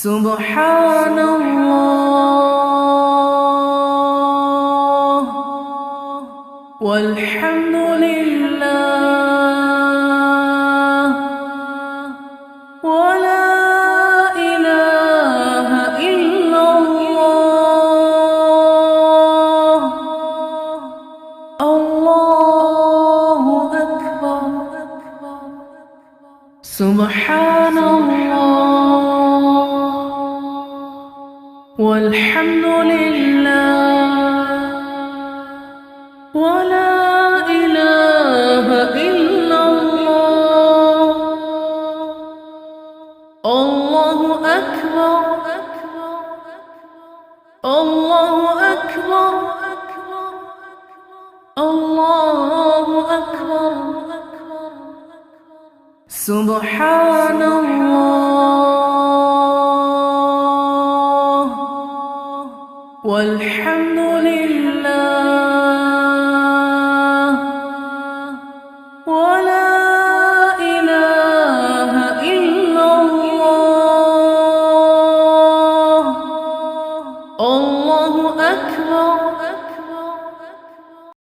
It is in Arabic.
سبحان الله والحمد لله ولا إله إلا الله. الله أكبر. سبحان الله والحمد لله ولا إله إلا الله. الله أكبر. الله أكبر. الله أكبر. سبحان الله والحمد